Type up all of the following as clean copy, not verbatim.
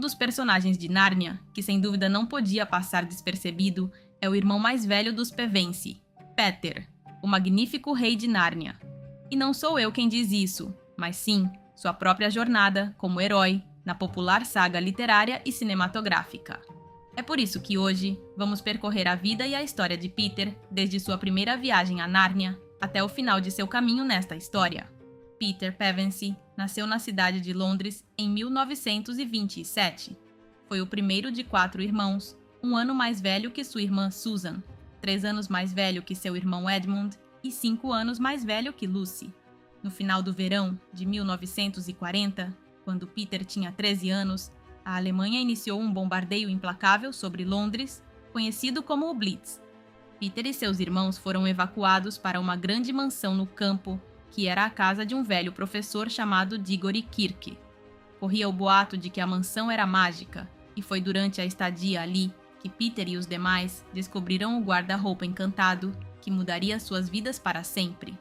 dos personagens de Nárnia, que sem dúvida não podia passar despercebido, é o irmão mais velho dos Pevensie, Péter, o magnífico rei de Nárnia. E não sou eu quem diz isso, mas sim sua própria jornada como herói na popular saga literária e cinematográfica. É por isso que hoje vamos percorrer a vida e a história de Peter desde sua primeira viagem a Nárnia até o final de seu caminho nesta história. Peter Pevensie nasceu na cidade de Londres em 1927. Foi o primeiro de 4 irmãos, um ano mais velho que sua irmã Susan, 3 anos mais velho que seu irmão Edmund e 5 anos mais velho que Lucy. No final do verão de 1940, quando Peter tinha 13 anos, a Alemanha iniciou um bombardeio implacável sobre Londres, conhecido como o Blitz. Peter e seus irmãos foram evacuados para uma grande mansão no campo, que era a casa de um velho professor chamado Diggory Kirke. Corria o boato de que a mansão era mágica, e foi durante a estadia ali que Peter e os demais descobriram o guarda-roupa encantado, que mudaria suas vidas para sempre.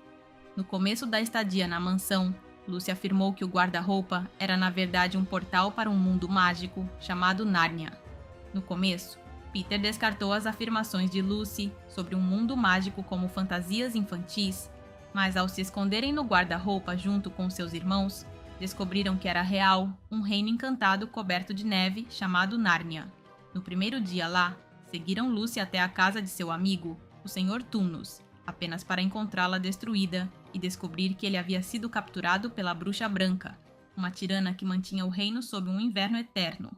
No começo da estadia na mansão, Lucy afirmou que o guarda-roupa era na verdade um portal para um mundo mágico chamado Nárnia. No começo, Peter descartou as afirmações de Lucy sobre um mundo mágico como fantasias infantis, mas ao se esconderem no guarda-roupa junto com seus irmãos, descobriram que era real um reino encantado coberto de neve chamado Nárnia. No primeiro dia lá, seguiram Lucy até a casa de seu amigo, o Sr. Tumnus, apenas para encontrá-la destruída e descobrir que ele havia sido capturado pela Bruxa Branca, uma tirana que mantinha o reino sob um inverno eterno.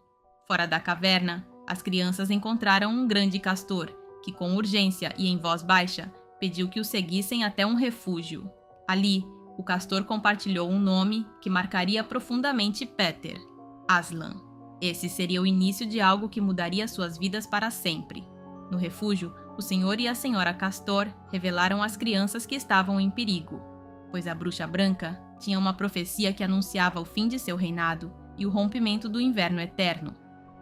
Fora da caverna, as crianças encontraram um grande castor, que com urgência e em voz baixa, pediu que o seguissem até um refúgio. Ali, o castor compartilhou um nome que marcaria profundamente Péter: Aslan. Esse seria o início de algo que mudaria suas vidas para sempre. No refúgio, o senhor e a senhora Castor revelaram às crianças que estavam em perigo, pois a Bruxa Branca tinha uma profecia que anunciava o fim de seu reinado e o rompimento do inverno eterno.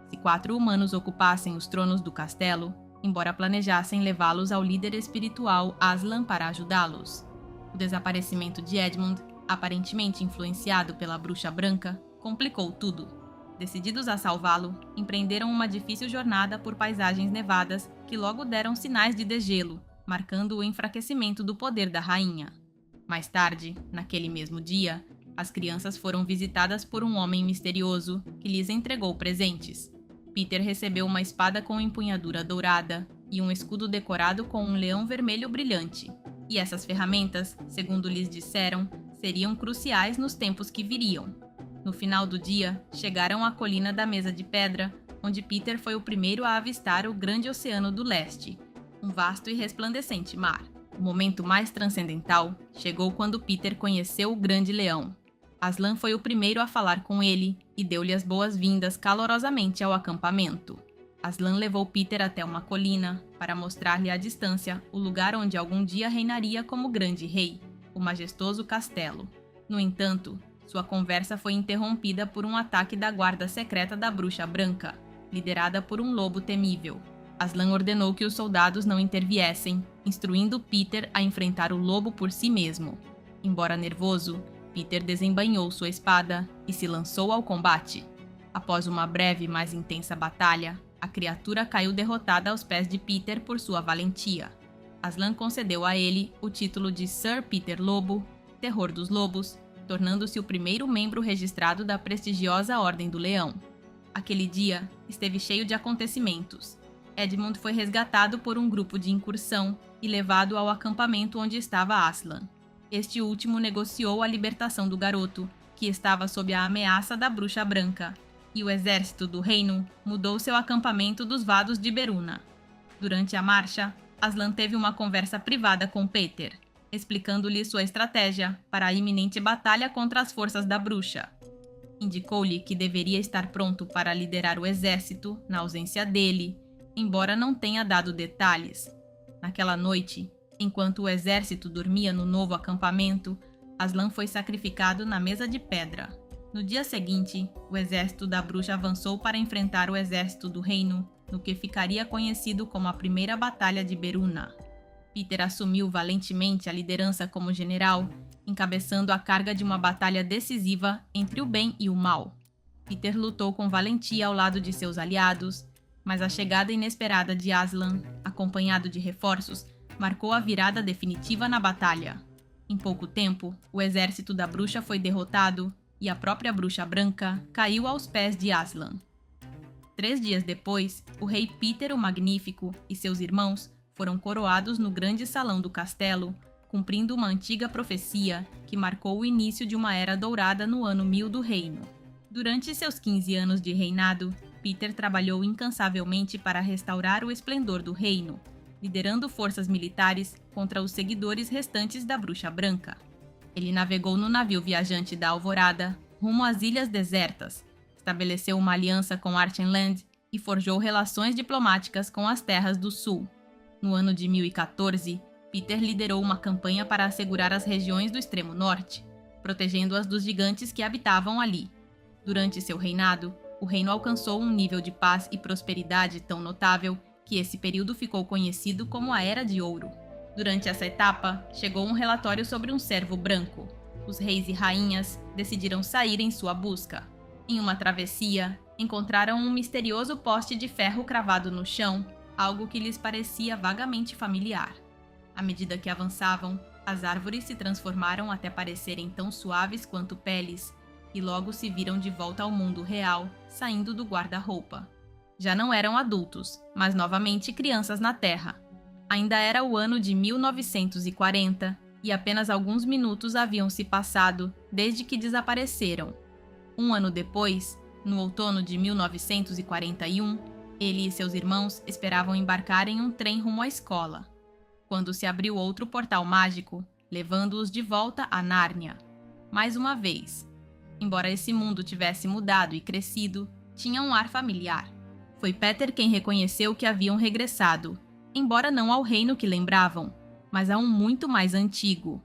Se 4 humanos ocupassem os tronos do castelo, embora planejassem levá-los ao líder espiritual Aslan para ajudá-los. O desaparecimento de Edmund, aparentemente influenciado pela Bruxa Branca, complicou tudo. Decididos a salvá-lo, empreenderam uma difícil jornada por paisagens nevadas que logo deram sinais de degelo, marcando o enfraquecimento do poder da rainha. Mais tarde, naquele mesmo dia, as crianças foram visitadas por um homem misterioso que lhes entregou presentes. Peter recebeu uma espada com empunhadura dourada e um escudo decorado com um leão vermelho brilhante. E essas ferramentas, segundo lhes disseram, seriam cruciais nos tempos que viriam. No final do dia, chegaram à colina da Mesa de Pedra, onde Peter foi o primeiro a avistar o grande oceano do leste, um vasto e resplandecente mar. O momento mais transcendental chegou quando Peter conheceu o Grande Leão. Aslan foi o primeiro a falar com ele e deu-lhe as boas-vindas calorosamente ao acampamento. Aslan levou Peter até uma colina para mostrar-lhe à distância o lugar onde algum dia reinaria como grande rei, o majestoso castelo. No entanto, sua conversa foi interrompida por um ataque da guarda secreta da Bruxa Branca, liderada por um lobo temível. Aslan ordenou que os soldados não interviessem, instruindo Peter a enfrentar o lobo por si mesmo. Embora nervoso, Peter desembainhou sua espada e se lançou ao combate. Após uma breve, mas intensa batalha, a criatura caiu derrotada aos pés de Peter por sua valentia. Aslan concedeu a ele o título de Sir Peter Lobo, Terror dos Lobos, tornando-se o primeiro membro registrado da prestigiosa Ordem do Leão. Aquele dia esteve cheio de acontecimentos. Edmund foi resgatado por um grupo de incursão e levado ao acampamento onde estava Aslan. Este último negociou a libertação do garoto, que estava sob a ameaça da Bruxa Branca, e o exército do reino mudou seu acampamento dos Vados de Beruna. Durante a marcha, Aslan teve uma conversa privada com Peter, explicando-lhe sua estratégia para a iminente batalha contra as forças da bruxa. Indicou-lhe que deveria estar pronto para liderar o exército na ausência dele, embora não tenha dado detalhes. Naquela noite, enquanto o exército dormia no novo acampamento, Aslan foi sacrificado na Mesa de Pedra. No dia seguinte, o exército da bruxa avançou para enfrentar o exército do reino, no que ficaria conhecido como a Primeira Batalha de Beruna. Peter assumiu valentemente a liderança como general, encabeçando a carga de uma batalha decisiva entre o bem e o mal. Peter lutou com valentia ao lado de seus aliados, mas a chegada inesperada de Aslan, acompanhado de reforços, marcou a virada definitiva na batalha. Em pouco tempo, o exército da bruxa foi derrotado e a própria Bruxa Branca caiu aos pés de Aslan. 3 dias depois, o rei Peter o Magnífico e seus irmãos foram coroados no grande salão do castelo, cumprindo uma antiga profecia que marcou o início de uma era dourada no ano 1000 do reino. Durante seus 15 anos de reinado, Peter trabalhou incansavelmente para restaurar o esplendor do reino, liderando forças militares contra os seguidores restantes da Bruxa Branca. Ele navegou no navio viajante da Alvorada, rumo às Ilhas Desertas, estabeleceu uma aliança com Archenland e forjou relações diplomáticas com as Terras do Sul. No ano de 1014, Peter liderou uma campanha para assegurar as regiões do extremo norte, protegendo-as dos gigantes que habitavam ali. Durante seu reinado, o reino alcançou um nível de paz e prosperidade tão notável que esse período ficou conhecido como a Era de Ouro. Durante essa etapa, chegou um relatório sobre um cervo branco. Os reis e rainhas decidiram sair em sua busca. Em uma travessia, encontraram um misterioso poste de ferro cravado no chão, algo que lhes parecia vagamente familiar. À medida que avançavam, as árvores se transformaram até parecerem tão suaves quanto peles, e logo se viram de volta ao mundo real, saindo do guarda-roupa. Já não eram adultos, mas novamente crianças na Terra. Ainda era o ano de 1940 e apenas alguns minutos haviam se passado desde que desapareceram. Um ano depois, no outono de 1941, ele e seus irmãos esperavam embarcar em um trem rumo à escola, quando se abriu outro portal mágico, levando-os de volta a Nárnia. Mais uma vez. Embora esse mundo tivesse mudado e crescido, tinha um ar familiar. Foi Peter quem reconheceu que haviam regressado, embora não ao reino que lembravam, mas a um muito mais antigo.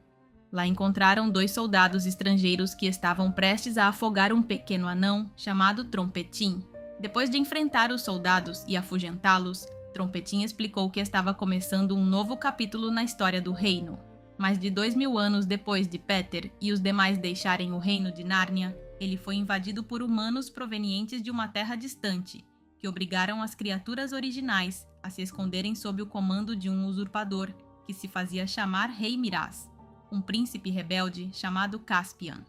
Lá encontraram 2 soldados estrangeiros que estavam prestes a afogar um pequeno anão chamado Trompetim. Depois de enfrentar os soldados e afugentá-los, Trompetim explicou que estava começando um novo capítulo na história do reino. Mais de 2000 anos depois de Peter e os demais deixarem o reino de Nárnia, ele foi invadido por humanos provenientes de uma terra distante, que obrigaram as criaturas originais a se esconderem sob o comando de um usurpador que se fazia chamar Rei Miraz, um príncipe rebelde chamado Caspian.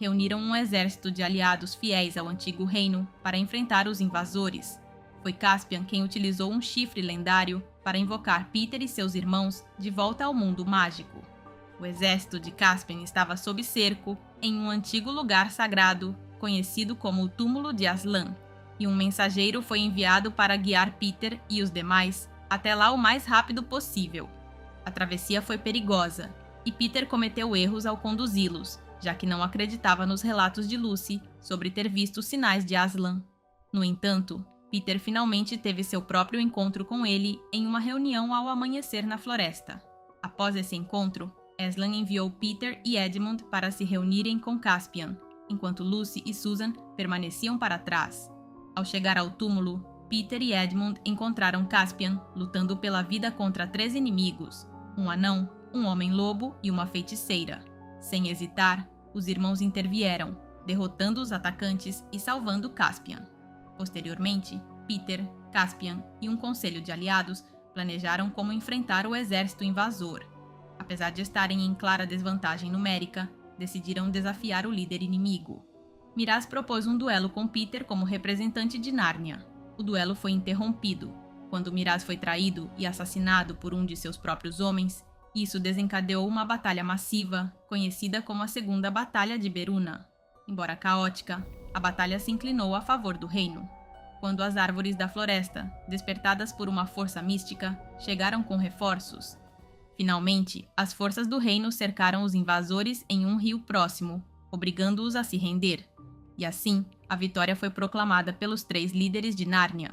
Reuniram um exército de aliados fiéis ao antigo reino para enfrentar os invasores. Foi Caspian quem utilizou um chifre lendário para invocar Peter e seus irmãos de volta ao mundo mágico. O exército de Caspian estava sob cerco em um antigo lugar sagrado, conhecido como o Túmulo de Aslan, e um mensageiro foi enviado para guiar Peter e os demais até lá o mais rápido possível. A travessia foi perigosa, e Peter cometeu erros ao conduzi-los, já que não acreditava nos relatos de Lucy sobre ter visto sinais de Aslan. No entanto, Peter finalmente teve seu próprio encontro com ele em uma reunião ao amanhecer na floresta. Após esse encontro, Aslan enviou Peter e Edmund para se reunirem com Caspian, enquanto Lucy e Susan permaneciam para trás. Ao chegar ao túmulo, Peter e Edmund encontraram Caspian lutando pela vida contra 3 inimigos: um anão, um homem-lobo e uma feiticeira. Sem hesitar, os irmãos intervieram, derrotando os atacantes e salvando Caspian. Posteriormente, Peter, Caspian e um conselho de aliados planejaram como enfrentar o exército invasor. Apesar de estarem em clara desvantagem numérica, decidiram desafiar o líder inimigo. Miraz propôs um duelo com Peter como representante de Nárnia. O duelo foi interrompido. Quando Miraz foi traído e assassinado por um de seus próprios homens, isso desencadeou uma batalha massiva, conhecida como a Segunda Batalha de Beruna. Embora caótica, a batalha se inclinou a favor do reino. Quando as árvores da floresta, despertadas por uma força mística, chegaram com reforços. Finalmente, as forças do reino cercaram os invasores em um rio próximo, obrigando-os a se render. E assim, a vitória foi proclamada pelos 3 líderes de Nárnia.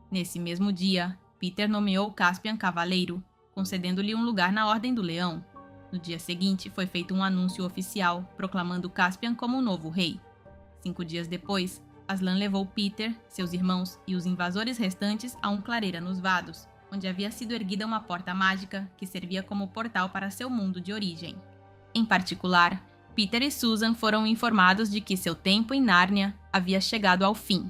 Nesse mesmo dia, Peter nomeou Caspian cavaleiro, concedendo-lhe um lugar na Ordem do Leão. No dia seguinte, foi feito um anúncio oficial, proclamando Caspian como o novo rei. 5 dias depois, Aslan levou Peter, seus irmãos e os invasores restantes a um clareira nos Vados, onde havia sido erguida uma porta mágica que servia como portal para seu mundo de origem. Em particular, Peter e Susan foram informados de que seu tempo em Nárnia havia chegado ao fim,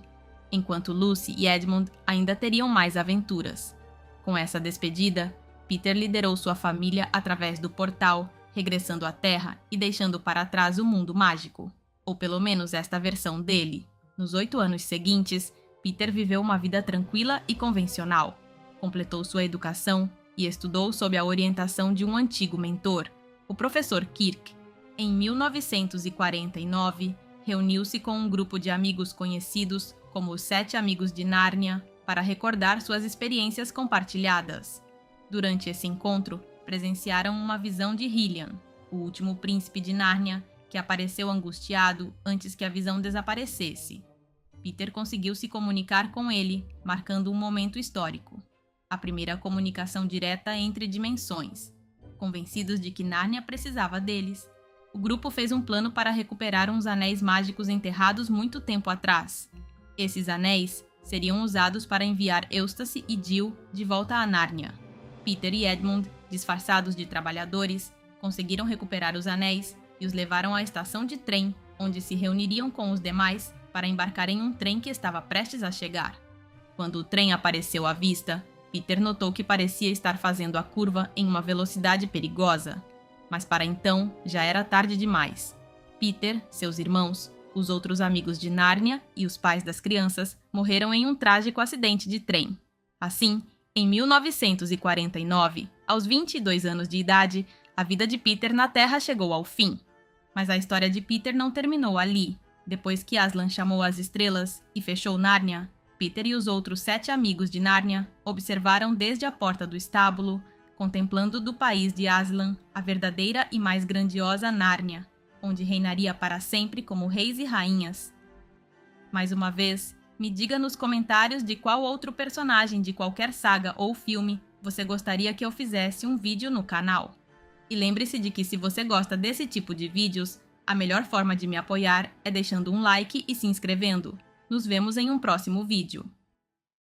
enquanto Lucy e Edmund ainda teriam mais aventuras. Com essa despedida, Peter liderou sua família através do portal, regressando à Terra e deixando para trás o mundo mágico. Ou pelo menos esta versão dele. Nos 8 anos seguintes, Peter viveu uma vida tranquila e convencional. Completou sua educação e estudou sob a orientação de um antigo mentor, o professor Kirk. Em 1949, reuniu-se com um grupo de amigos conhecidos como os 7 Amigos de Nárnia para recordar suas experiências compartilhadas. Durante esse encontro, presenciaram uma visão de Hylian, o último príncipe de Nárnia, que apareceu angustiado antes que a visão desaparecesse. Peter conseguiu se comunicar com ele, marcando um momento histórico. A primeira comunicação direta entre dimensões. Convencidos de que Nárnia precisava deles, o grupo fez um plano para recuperar uns anéis mágicos enterrados muito tempo atrás. Esses anéis seriam usados para enviar Eustace e Jill de volta a Nárnia. Peter e Edmund, disfarçados de trabalhadores, conseguiram recuperar os anéis e os levaram à estação de trem, onde se reuniriam com os demais para embarcar em um trem que estava prestes a chegar. Quando o trem apareceu à vista, Peter notou que parecia estar fazendo a curva em uma velocidade perigosa. Mas para então, já era tarde demais. Peter, seus irmãos, os outros amigos de Nárnia e os pais das crianças morreram em um trágico acidente de trem. Assim, em 1949, aos 22 anos de idade, a vida de Peter na Terra chegou ao fim. Mas a história de Peter não terminou ali. Depois que Aslan chamou as estrelas e fechou Nárnia, Peter e os outros 7 amigos de Nárnia observaram desde a porta do estábulo, contemplando do país de Aslan a verdadeira e mais grandiosa Nárnia, onde reinaria para sempre como reis e rainhas. Mais uma vez, me diga nos comentários de qual outro personagem de qualquer saga ou filme você gostaria que eu fizesse um vídeo no canal. E lembre-se de que se você gosta desse tipo de vídeos, a melhor forma de me apoiar é deixando um like e se inscrevendo. Nos vemos em um próximo vídeo.